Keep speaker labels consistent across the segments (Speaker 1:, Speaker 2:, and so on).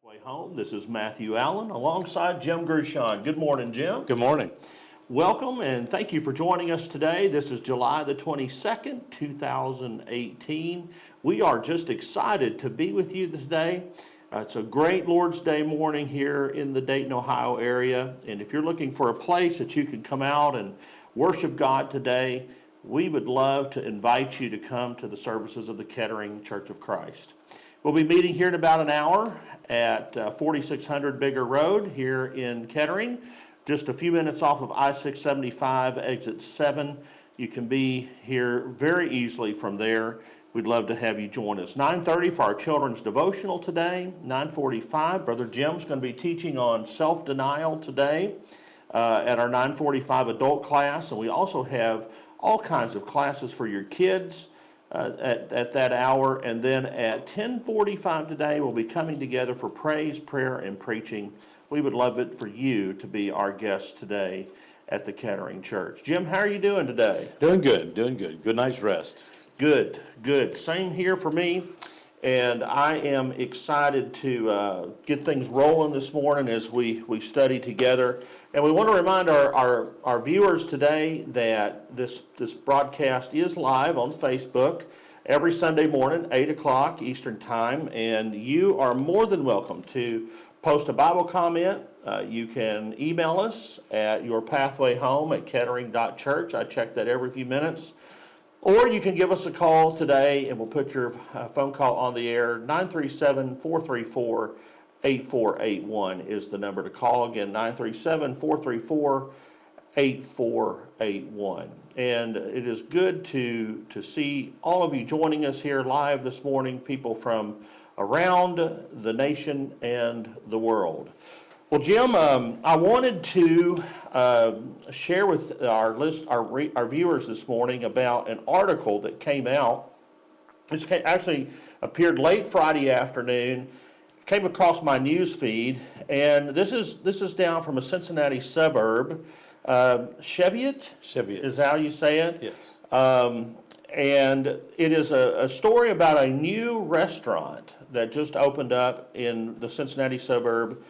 Speaker 1: Way home. This is Matthew Allen alongside Jim Gershon. Good morning, Jim.
Speaker 2: Good morning.
Speaker 1: Welcome and thank you for joining us today. This is July the 22nd, 2018. We are just excited to be with you today. It's a great Lord's Day morning here in the Dayton, Ohio area. And if you're looking for a place that you can come out and worship God today, we would love to invite you to come to the services of the Kettering Church of Christ. We'll be meeting here in about an hour at 4600 Bigger Road here in Kettering, just a few minutes off of I-675, exit 7. You can be here very easily from there. We'd love to have you join us. 9:30 for our children's devotional today. 9:45, Brother Jim's going to be teaching on self-denial today at our 9:45 adult class. And we also have all kinds of classes for your kids at that hour. And then at 10:45 today, we'll be coming together for praise, prayer, and preaching. We would love it for you to be our guest today at the Kettering Church. Jim, how are you doing today?
Speaker 2: Doing good, doing good. Good night's rest.
Speaker 1: Good, good. Same here for me. And I am excited to get things rolling this morning as we study together. And we want to remind our viewers today that this broadcast is live on Facebook every Sunday morning, 8 o'clock Eastern Time. And you are more than welcome to post a Bible comment. You can email us at yourpathwayhome@kettering.church. I check that every few minutes. Or you can give us a call today, and we'll put your phone call on the air. 937-434-8481 is the number to call. Again, 937-434-8481. And it is good to see all of you joining us here live this morning, people from around the nation and the world. Well, Jim, I wanted to share with our viewers this morning about an article that came out. This actually appeared late Friday afternoon, came across my news feed, and this is down from a Cincinnati suburb, Cheviot.
Speaker 2: Cheviot.
Speaker 1: Is that how you say it?
Speaker 2: Yes.
Speaker 1: And it is a story about a new restaurant that just opened up in the Cincinnati suburb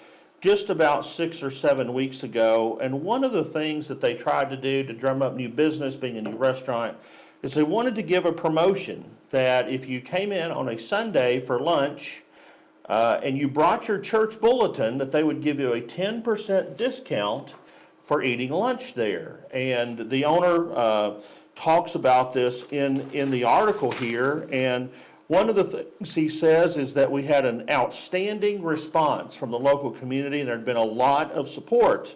Speaker 1: just about 6 or 7 weeks ago. And one of the things that they tried to do to drum up new business, being a new restaurant, is they wanted to give a promotion that if you came in on a Sunday for lunch and you brought your church bulletin, that they would give you a 10% discount for eating lunch there. And the owner talks about this in the article here. And one of the things he says is that we had an outstanding response from the local community, and there had been a lot of support.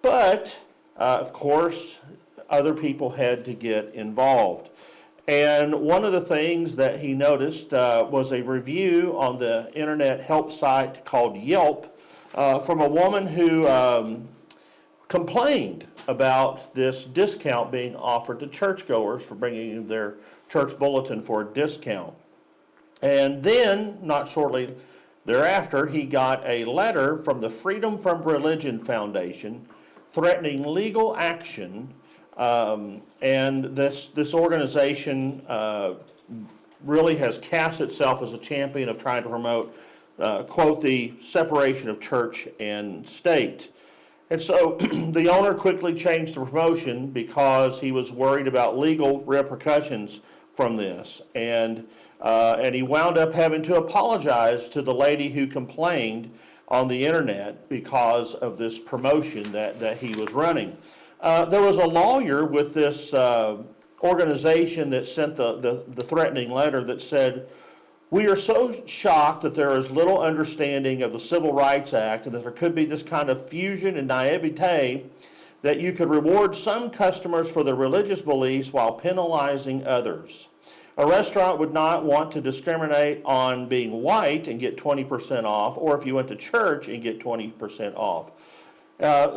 Speaker 1: But, of course, other people had to get involved. And one of the things that he noticed was a review on the internet help site called Yelp from a woman who complained about this discount being offered to churchgoers for bringing in their church bulletin for a discount. And then, not shortly thereafter, he got a letter from the Freedom from Religion Foundation threatening legal action. And this organization really has cast itself as a champion of trying to promote, quote, the separation of church and state. And so the owner quickly changed the promotion because he was worried about legal repercussions from this. And he wound up having to apologize to the lady who complained on the internet because of this promotion that he was running. There was a lawyer with this organization that sent the threatening letter that said, "We are so shocked that there is little understanding of the Civil Rights Act and that there could be this kind of fusion and naivete that you could reward some customers for their religious beliefs while penalizing others. A restaurant would not want to discriminate on being white and get 20% off, or if you went to church and get 20% off."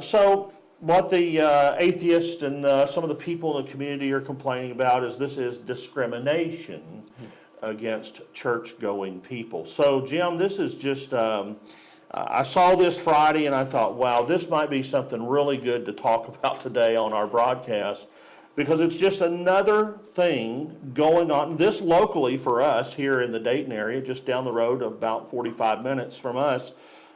Speaker 1: So what the atheists and some of the people in the community are complaining about is this is discrimination against church-going people. So, Jim, this is just, I saw this Friday and I thought, wow, this might be something really good to talk about today on our broadcast. because it's just another thing going on. This locally for us here in the Dayton area, just down the road, about 45 minutes from us,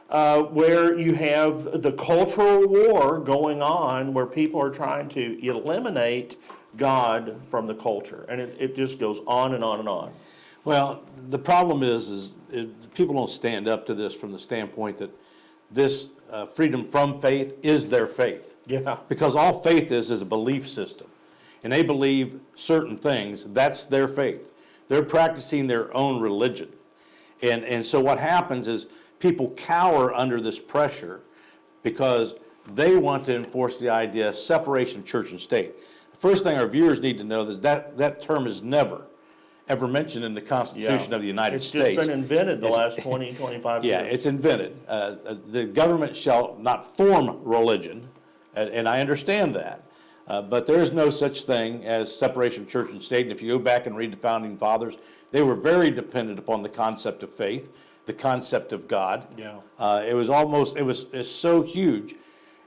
Speaker 1: where you have the cultural war going on where people are trying to eliminate God from the culture. And it just goes on and on and on.
Speaker 2: Well, the problem is people don't stand up to this from the standpoint that this freedom from faith is their faith.
Speaker 1: Yeah.
Speaker 2: Because all faith is a belief system. And they believe certain things, that's their faith. They're practicing their own religion. And so what happens is people cower under this pressure because they want to enforce the idea of separation of church and state. The first thing our viewers need to know is that term is never, ever mentioned in the Constitution of the United States.
Speaker 1: It's just been invented the last 20, 25 years.
Speaker 2: Yeah, it's invented. The government shall not form religion, and I understand that. But there is no such thing as separation of church and state. And if you go back and read the Founding Fathers, they were very dependent upon the concept of faith, the concept of God.
Speaker 1: Yeah.
Speaker 2: It's so huge.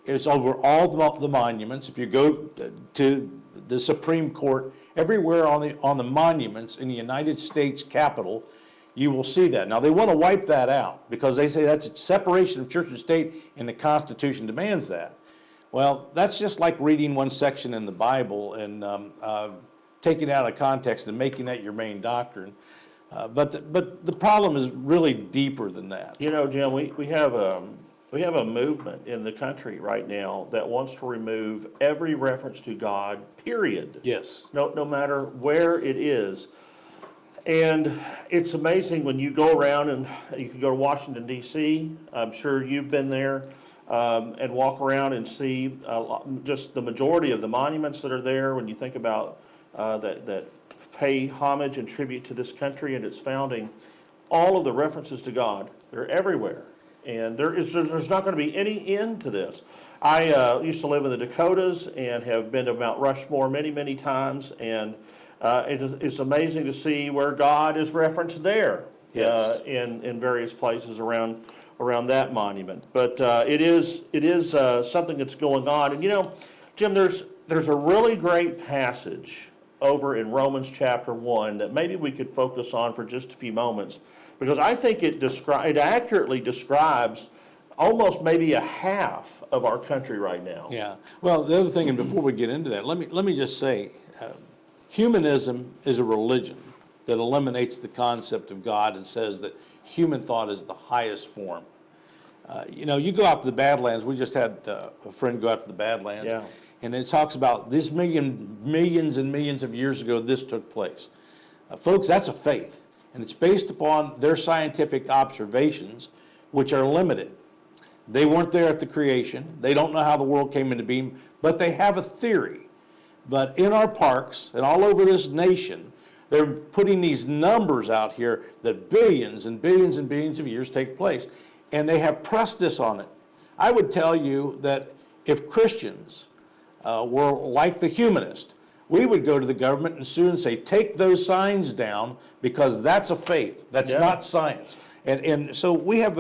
Speaker 2: It's over all the monuments. If you go to the Supreme Court, everywhere on the monuments in the United States Capitol, you will see that. Now, they want to wipe that out because they say that's a separation of church and state, and the Constitution demands that. Well, that's just like reading one section in the Bible and taking it out of context and making that your main doctrine. But the problem is really deeper than that.
Speaker 1: You know, Jim, we have a movement in the country right now that wants to remove every reference to God, period.
Speaker 2: Yes.
Speaker 1: No matter where it is. And it's amazing when you go around, and you can go to Washington, D.C. I'm sure you've been there, and walk around and see just the majority of the monuments that are there when you think about that pay homage and tribute to this country and its founding. All of the references to God, they're everywhere. And there's not going to be any end to this. I used to live in the Dakotas and have been to Mount Rushmore many, many times, and it's amazing to see where God is referenced there.
Speaker 2: Yes.
Speaker 1: In various places around that monument. But it is something that's going on. And you know, Jim, there's a really great passage over in Romans chapter 1 that maybe we could focus on for just a few moments, because I think it accurately describes almost maybe a half of our country right now.
Speaker 2: Yeah. Well, the other thing, and before we get into that, let me just say, humanism is a religion that eliminates the concept of God and says that human thought is the highest form. You know, you go out to the Badlands. We just had a friend go out to the Badlands.
Speaker 1: Yeah.
Speaker 2: And it talks about this millions and millions of years ago this took place. Folks, that's a faith. And it's based upon their scientific observations, which are limited. They weren't there at the creation. They don't know how the world came into being, but they have a theory. But in our parks and all over this nation, they're putting these numbers out here that billions and billions and billions of years take place. And they have pressed this on it. I would tell you that if Christians were like the humanist, we would go to the government and sue and say, take those signs down, because that's a faith. That's not science. And so we have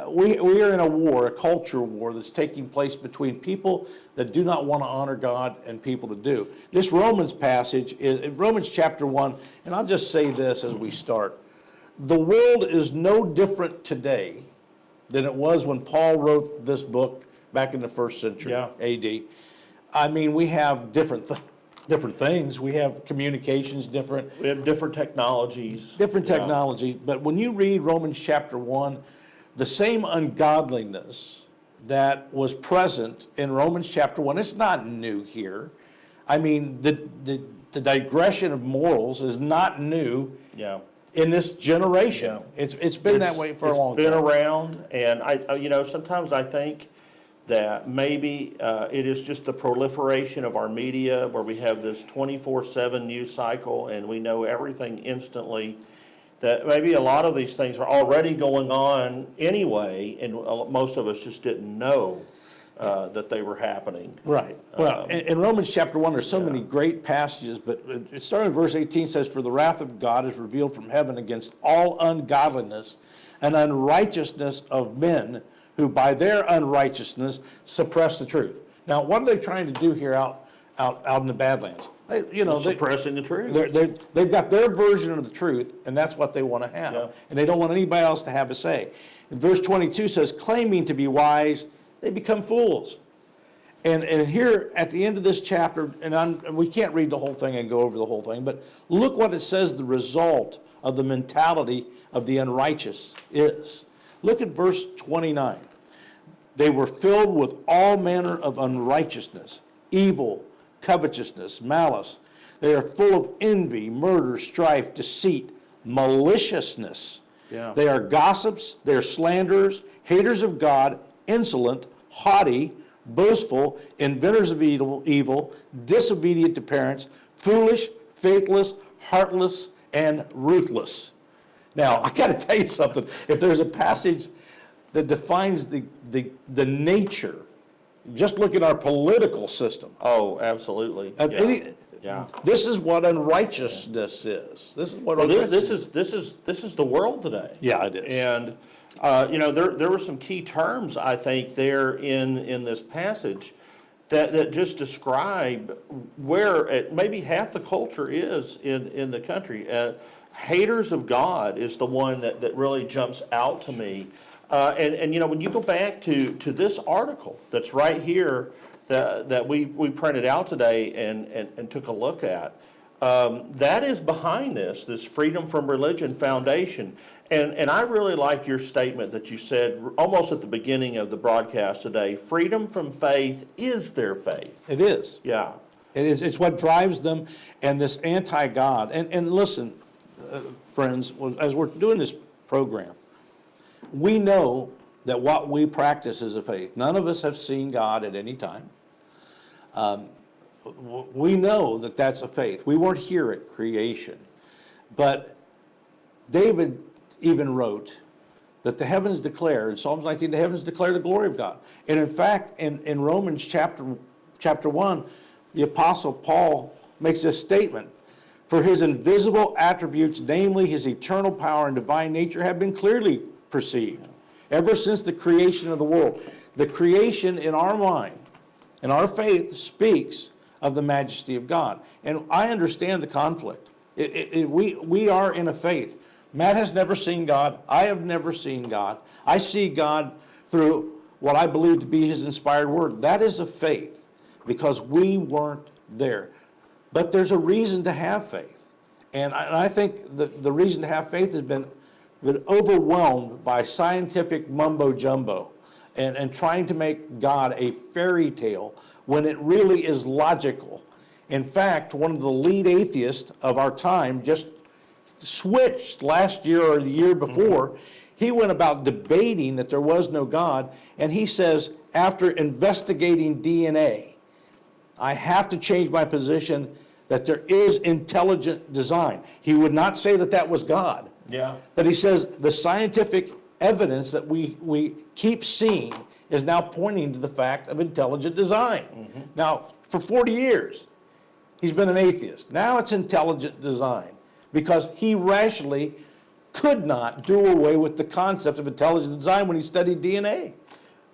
Speaker 2: we are in a war, a culture war that's taking place between people that do not want to honor God and people that do. This Romans passage is in Romans chapter 1, and I'll just say this as we start. The world is no different today than it was when Paul wrote this book back in the first century AD. I mean, we have different things. We have communications,
Speaker 1: We have different technologies.
Speaker 2: different technologies. But when you read Romans chapter 1, the same ungodliness that was present in Romans chapter 1, it's not new here. I mean, the digression of morals is not new in this generation. It's been that way for a long time.
Speaker 1: It's been around, and I sometimes I think that maybe it is just the proliferation of our media, where we have this 24/7 news cycle and we know everything instantly, that maybe a lot of these things are already going on anyway, and most of us just didn't know that they were happening.
Speaker 2: Right. Well, in Romans chapter 1, there's so many great passages, but starting in verse 18 says, "For the wrath of God is revealed from heaven against all ungodliness and unrighteousness of men, who by their unrighteousness suppress the truth." Now, what are they trying to do here out out in the Badlands.
Speaker 1: Suppressing the truth.
Speaker 2: They've got their version of the truth, and that's what they want to have.
Speaker 1: Yeah.
Speaker 2: And they don't want anybody else to have a say. And verse 22 says, claiming to be wise, they become fools. And here at the end of this chapter, and we can't read the whole thing and go over the whole thing, but look what it says the result of the mentality of the unrighteous is. Look at verse 29. They were filled with all manner of unrighteousness, evil, covetousness, malice. They are full of envy, murder, strife, deceit, maliciousness.
Speaker 1: Yeah.
Speaker 2: They are gossips, they are slanderers, haters of God, insolent, haughty, boastful, inventors of evil, disobedient to parents, foolish, faithless, heartless, and ruthless. Now, I got to tell you something. If there's a passage that defines the nature, just look at our political system.
Speaker 1: Oh, absolutely. Yeah.
Speaker 2: This is what unrighteousness is. This is what
Speaker 1: Well,
Speaker 2: unrighteousness
Speaker 1: this is the world today.
Speaker 2: Yeah, it is.
Speaker 1: And there were some key terms, I think, there in this passage that just describe where maybe half the culture is in the country. Haters of God is the one that really jumps out to me. And when you go back to this article that's right here that we printed out today and took a look at, that is behind this Freedom from Religion Foundation. And I really like your statement that you said almost at the beginning of the broadcast today, freedom from faith is their faith.
Speaker 2: It is.
Speaker 1: Yeah.
Speaker 2: It is. It's what drives them, and this anti-God. And listen, friends, as we're doing this program, we know that what we practice is a faith. None of us have seen God at any time. We know that that's a faith. We weren't here at creation. But David even wrote that the heavens declare, in Psalms 19, the heavens declare the glory of God. And in fact, in Romans chapter 1, the Apostle Paul makes this statement, for his invisible attributes, namely his eternal power and divine nature, have been clearly perceived ever since the creation of the world. The creation in our mind, in our faith, speaks of the majesty of God. And I understand the conflict. We are in a faith. Matt has never seen God. I have never seen God. I see God through what I believe to be his inspired word. That is a faith because we weren't there. But there's a reason to have faith. And I think the reason to have faith has been overwhelmed by scientific mumbo jumbo and trying to make God a fairy tale when it really is logical. In fact, one of the lead atheists of our time just switched last year or the year before. Mm-hmm. He went about debating that there was no God, and he says, after investigating DNA, I have to change my position that there is intelligent design. He would not say that that was God.
Speaker 1: Yeah.
Speaker 2: But he says the scientific evidence that we keep seeing is now pointing to the fact of intelligent design. Mm-hmm. Now, for 40 years, he's been an atheist. Now it's intelligent design because he rationally could not do away with the concept of intelligent design when he studied DNA.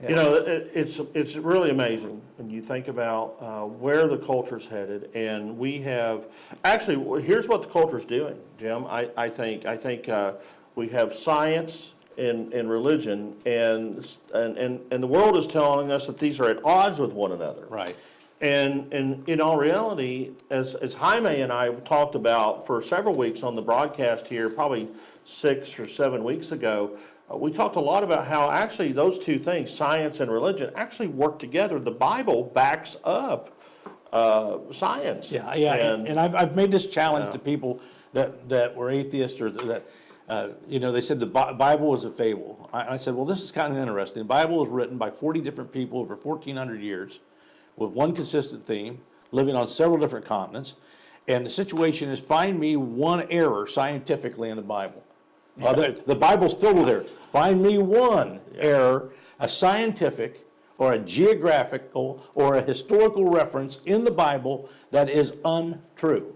Speaker 2: Yeah.
Speaker 1: You know, it's really amazing when you think about where the culture's headed, and we have actually here's what the culture's doing, Jim. I think we have science and religion, and the world is telling us that these are at odds with one another.
Speaker 2: Right.
Speaker 1: And in all reality, as Jaime and I talked about for several weeks on the broadcast here, probably 6 or 7 weeks ago, we talked a lot about how actually those two things, science and religion, actually work together. The Bible backs up science.
Speaker 2: Yeah. And I've made this challenge to people that were atheists or that, they said the Bible was a fable. I said, well, this is kind of interesting. The Bible was written by 40 different people over 1,400 years with one consistent theme, living on several different continents. And the situation is, find me one error scientifically in the Bible. The Bible's filled with errors. Find me one error, a scientific or a geographical or a historical reference in the Bible that is untrue.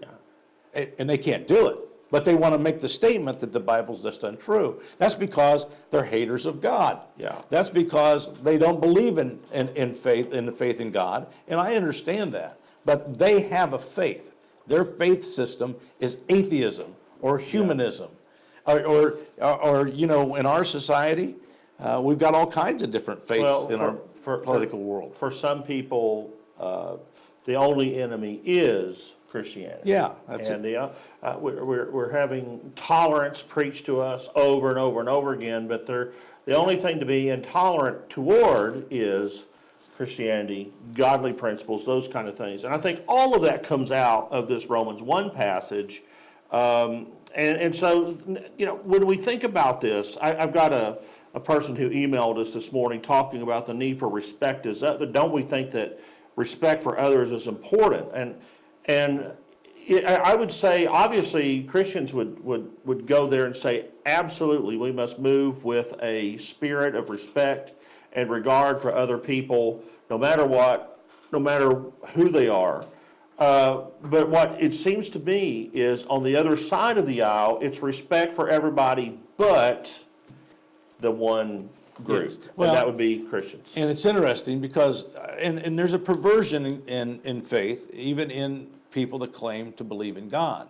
Speaker 2: And they can't do it. But they want to make the statement that the Bible's just untrue. That's because they're haters of God.
Speaker 1: Yeah.
Speaker 2: That's because they don't believe in faith, in the faith in God. And I understand that. but they have a faith. Their faith system is atheism or humanism. Or you know, in our society, we've got all kinds of different faiths
Speaker 1: Well,
Speaker 2: in our political world.
Speaker 1: For some people, the only enemy is Christianity.
Speaker 2: Yeah, that's
Speaker 1: and
Speaker 2: it.
Speaker 1: we're having tolerance preached to us over and over and over again, but the only thing to be intolerant toward is Christianity, godly principles, those kind of things. And I think all of that comes out of this Romans 1 passage. And so, you know, when we think about this, I've got a person who emailed us this morning talking about the need for respect. Don't we think that respect for others is important? And I would say, obviously, Christians would go there and say, absolutely, we must move with a spirit of respect and regard for other people, no matter what, no matter who they are. But what it seems to me is on the other side of the aisle, it's respect for everybody but the one group.
Speaker 2: Yes. Well,
Speaker 1: and that would be Christians.
Speaker 2: And it's interesting because, and there's a perversion in faith, even in people that claim to believe in God.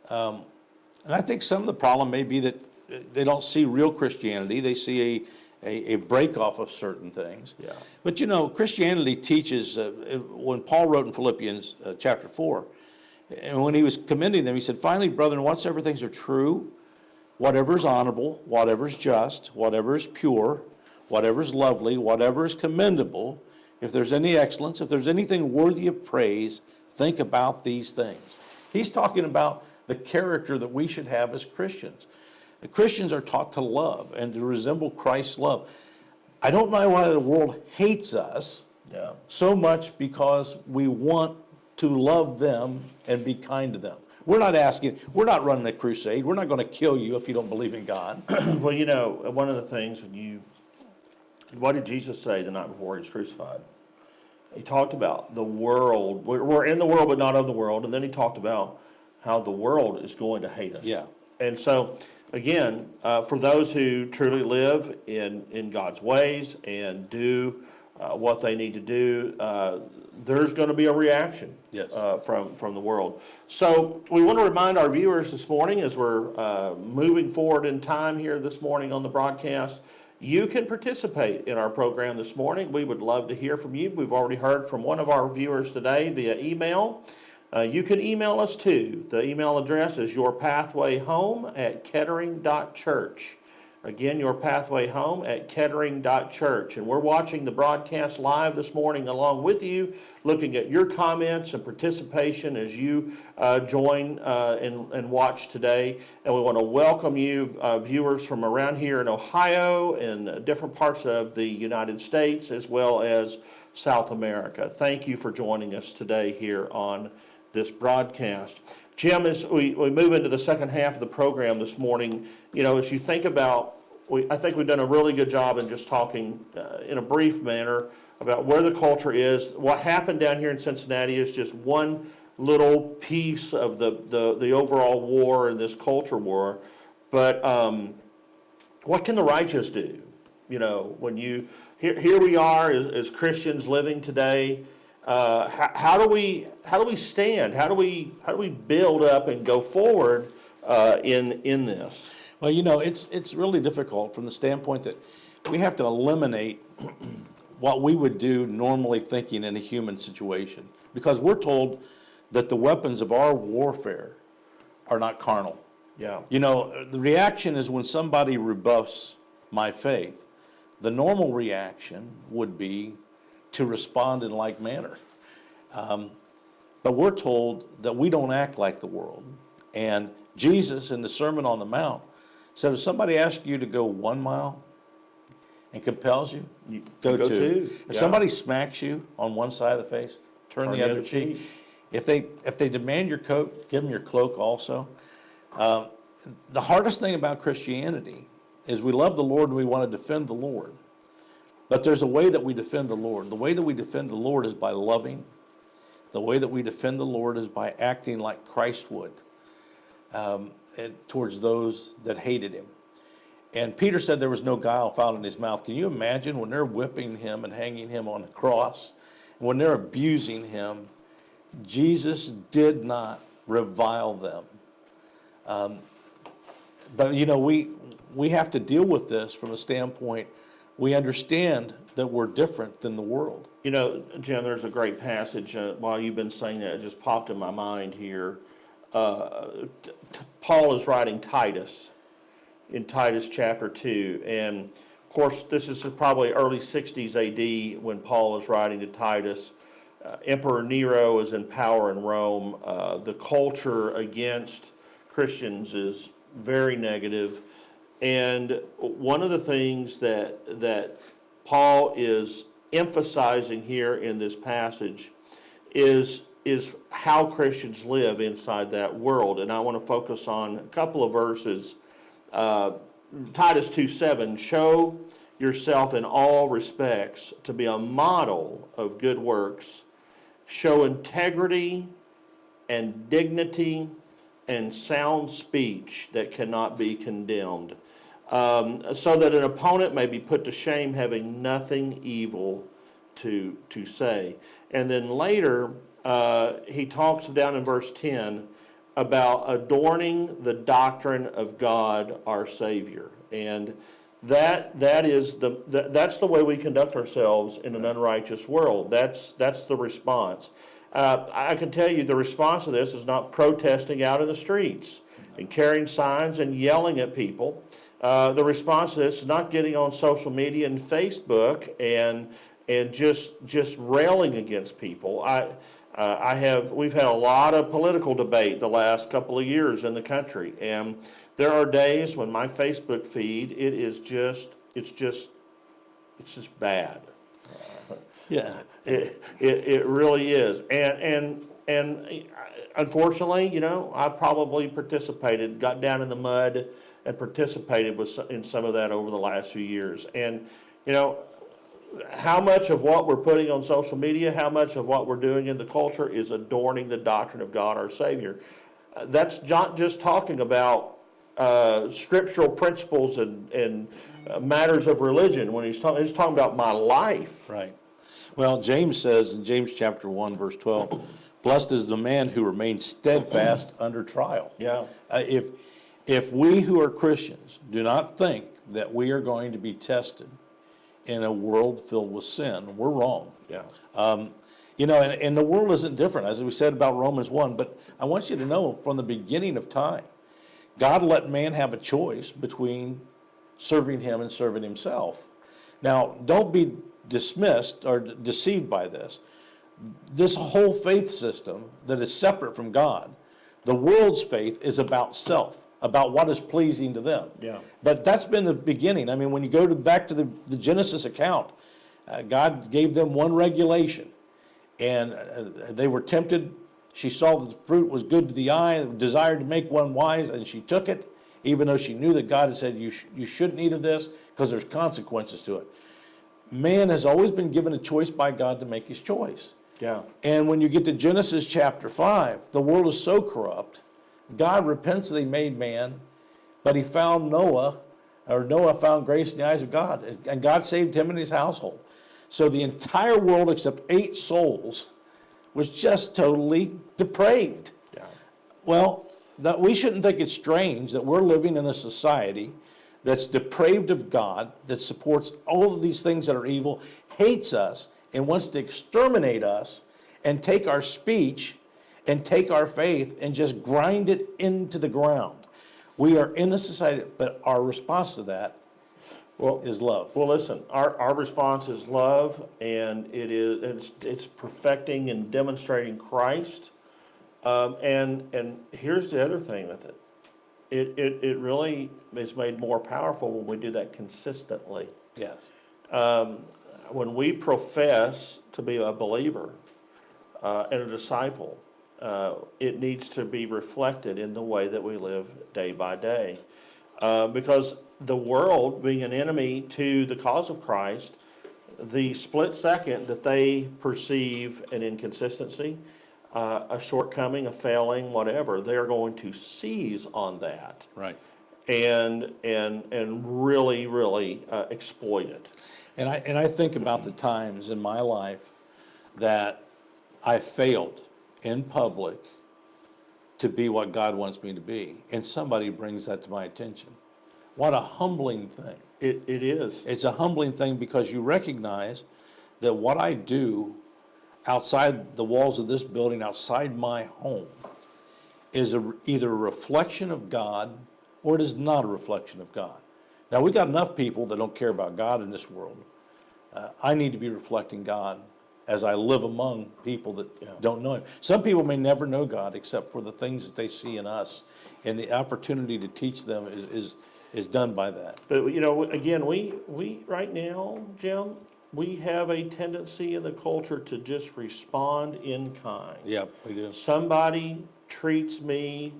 Speaker 2: And I think some of the problem may be that they don't see real Christianity. They see a break off of certain things.
Speaker 1: Yeah.
Speaker 2: But you know, Christianity teaches, when Paul wrote in Philippians chapter 4, and when he was commending them, he said, finally, brethren, whatsoever things are true, whatever is honorable, whatever is just, whatever is pure, whatever is lovely, whatever is commendable, if there's any excellence, if there's anything worthy of praise, think about these things. He's talking about the character that we should have as Christians. The Christians are taught to love and to resemble Christ's love. I don't know why the world hates us so much because we want to love them and be kind to them. We're not running a crusade. We're not going to kill you if you don't believe in God.
Speaker 1: Well, you know, one of the things what did Jesus say the night before he was crucified? He talked about the world. We're in the world, but not of the world. And then he talked about how the world is going to hate us.
Speaker 2: Yeah.
Speaker 1: And so, again, for those who truly live in God's ways and do what they need to do, there's going to be a reaction from the world. So we want to remind our viewers this morning, as we're moving forward in time here this morning on the broadcast, you can participate in our program this morning. We would love to hear from you. We've already heard from one of our viewers today via email. You can email us too. The email address is yourpathwayhome@kettering.church. Again, yourpathwayhome@kettering.church. And we're watching the broadcast live this morning along with you, looking at your comments and participation as you join and watch today. And we want to welcome you, viewers from around here in Ohio and different parts of the United States, as well as South America. Thank you for joining us today here on this broadcast. Jim, as we move into the second half of the program this morning, you know, as you think about, I think we've done a really good job in just talking in a brief manner about where the culture is. What happened down here in Cincinnati is just one little piece of the overall war and this culture war. But what can the righteous do? You know, when here we are as Christians living today. How do we stand? How do we build up and go forward in this?
Speaker 2: Well, you know, it's really difficult from the standpoint that we have to eliminate what we would do normally thinking in a human situation, because we're told that the weapons of our warfare are not carnal.
Speaker 1: Yeah.
Speaker 2: You know, the reaction is when somebody rebuffs my faith, the normal reaction would be to respond in like manner. But we're told that we don't act like the world. And Jesus in the Sermon on the Mount said, if somebody asks you to go 1 mile and compels you, go 2. If somebody smacks you on one side of the face, turn the other cheek. If they demand your coat, give them your cloak also. The hardest thing about Christianity is we love the Lord and we want to defend the Lord. But there's a way that we defend the Lord. The way that we defend the Lord is by loving. The way that we defend the Lord is by acting like Christ would towards those that hated him. And Peter said there was no guile found in his mouth. Can you imagine when they're whipping him and hanging him on the cross, when they're abusing him, Jesus did not revile them. But we have to deal with this from a standpoint, we understand that we're different than the world.
Speaker 1: You know, Jim, there's a great passage, while you've been saying that, it just popped in my mind here. Paul is writing Titus, in Titus chapter 2, and of course, this is probably early 60s AD when Paul is writing to Titus. Emperor Nero is in power in Rome. The culture against Christians is very negative. And one of the things that Paul is emphasizing here in this passage is how Christians live inside that world. And I want to focus on a couple of verses. Titus 2:7, show yourself in all respects to be a model of good works. Show integrity and dignity and sound speech that cannot be condemned, so that an opponent may be put to shame, having nothing evil to say. And then later, he talks down in verse 10 about adorning the doctrine of God our Savior. And that's the way we conduct ourselves in an unrighteous world. That's the response. I can tell you the response to this is not protesting out in the streets and carrying signs and yelling at people. The response to this is not getting on social media and Facebook and just railing against people. We've had a lot of political debate the last couple of years in the country, and there are days when my Facebook feed, it's just bad.
Speaker 2: Yeah.
Speaker 1: It really is. And unfortunately, I probably got down in the mud and participated in some of that over the last few years. And, how much of what we're putting on social media, how much of what we're doing in the culture is adorning the doctrine of God our Savior. That's not just talking about scriptural principles and matters of religion. When he's talking about my life.
Speaker 2: Right. Well, James says in James chapter 1, verse 12, blessed is the man who remains steadfast under trial.
Speaker 1: Yeah.
Speaker 2: If we who are Christians do not think that we are going to be tested in a world filled with sin, we're wrong.
Speaker 1: Yeah.
Speaker 2: And the world isn't different, as we said about Romans 1, but I want you to know from the beginning of time, God let man have a choice between serving him and serving himself. Now, don't be dismissed or deceived by this. This whole faith system that is separate from God, the world's faith is about self, about what is pleasing to them.
Speaker 1: Yeah.
Speaker 2: But that's been the beginning. I mean, when you go back to the Genesis account, God gave them one regulation, and they were tempted. She saw that the fruit was good to the eye, desired to make one wise, and she took it, even though she knew that God had said, you shouldn't eat of this because there's consequences to it. Man has always been given a choice by God to make his choice.
Speaker 1: Yeah.
Speaker 2: And when you get to Genesis chapter 5, the world is so corrupt, God repents that he made man, but he found Noah found grace in the eyes of God, and God saved him and his household. So the entire world except 8 souls was just totally depraved.
Speaker 1: Yeah.
Speaker 2: Well, we shouldn't think it's strange that we're living in a society that's depraved of God, that supports all of these things that are evil, hates us, and wants to exterminate us and take our speech and take our faith and just grind it into the ground. We are in a society, but our response to that is love.
Speaker 1: Well, listen, our response is love, and it's perfecting and demonstrating Christ. And here's the other thing with it. It really is made more powerful when we do that consistently.
Speaker 2: Yes.
Speaker 1: When we profess to be a believer and a disciple, it needs to be reflected in the way that we live day by day. Because the world, being an enemy to the cause of Christ, the split second that they perceive an inconsistency, a shortcoming, a failing, whatever, they're going to seize on that.
Speaker 2: Right.
Speaker 1: And really exploit it.
Speaker 2: And I think about the times in my life that I failed in public to be what God wants me to be. And somebody brings that to my attention. What a humbling thing.
Speaker 1: It is.
Speaker 2: It's a humbling thing because you recognize that what I do outside the walls of this building, outside my home, is either a reflection of God or it is not a reflection of God. Now, we got enough people that don't care about God in this world. I need to be reflecting God as I live among people that don't know Him. Some people may never know God except for the things that they see in us, and the opportunity to teach them is done by that.
Speaker 1: But, again, we right now, Jim, we have a tendency in the culture to just respond in kind.
Speaker 2: Yep, we do.
Speaker 1: Somebody treats me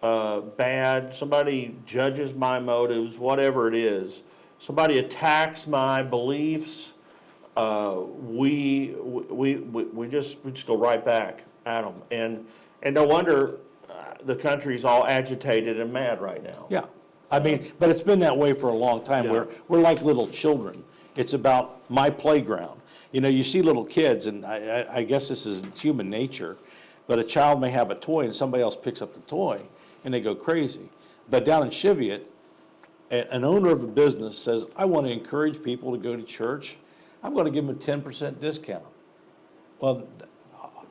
Speaker 1: bad, somebody judges my motives, whatever it is, somebody attacks my beliefs, we just go right back at them. And no wonder the country's all agitated and mad right now.
Speaker 2: Yeah, I mean, but it's been that way for a long time.
Speaker 1: Yeah.
Speaker 2: We're like little children. It's about my playground. You see little kids, and I guess this is human nature, but a child may have a toy and somebody else picks up the toy and they go crazy. But down in Cheviot, an owner of a business says, I want to encourage people to go to church. I'm going to give them a 10% discount. Well,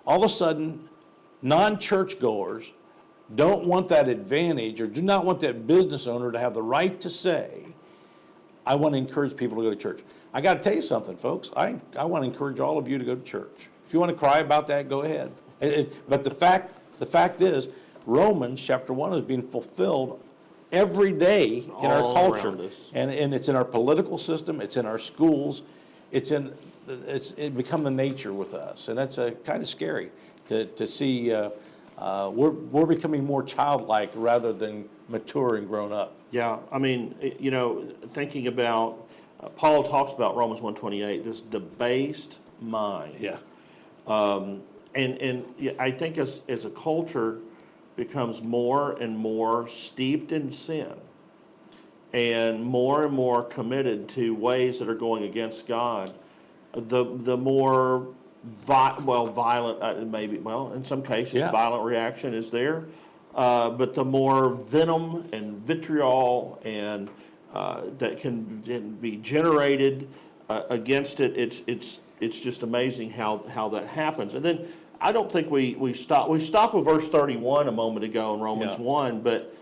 Speaker 2: all of a sudden, non-church goers don't want that advantage or do not want that business owner to have the right to say, I want to encourage people to go to church. I got to tell you something, folks. I want to encourage all of you to go to church. If you want to cry about that, go ahead. But the fact is, Romans chapter 1 is being fulfilled every day in our
Speaker 1: All
Speaker 2: culture.
Speaker 1: around us.
Speaker 2: And it's in our political system, it's in our schools, it's become the nature with us. And that's kind of scary to see we're becoming more childlike rather than mature and grown up.
Speaker 1: Yeah, I mean, thinking about, Paul talks about Romans 1:28, this debased mind.
Speaker 2: Yeah.
Speaker 1: And I think as a culture becomes more and more steeped in sin and more committed to ways that are going against God, the more violent, maybe, in some cases,
Speaker 2: Yeah.
Speaker 1: violent reaction is there. But the more venom and vitriol and that can be generated against it, it's just amazing how that happens. And then I don't think we stopped with verse 31 a moment ago in Romans
Speaker 2: Yeah.
Speaker 1: 1, but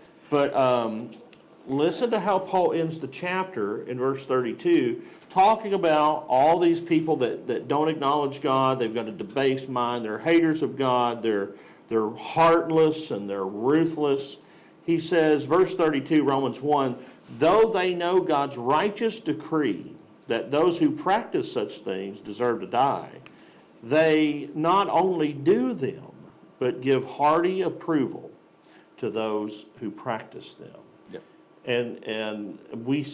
Speaker 1: listen to how Paul ends the chapter in verse 32, talking about all these people that don't acknowledge God. They've got a debased mind. They're haters of God. They're heartless and they're ruthless. He says, verse 32, Romans 1, though they know God's righteous decree that those who practice such things deserve to die, they not only do them, but give hearty approval to those who practice them.
Speaker 2: Yep.
Speaker 1: And we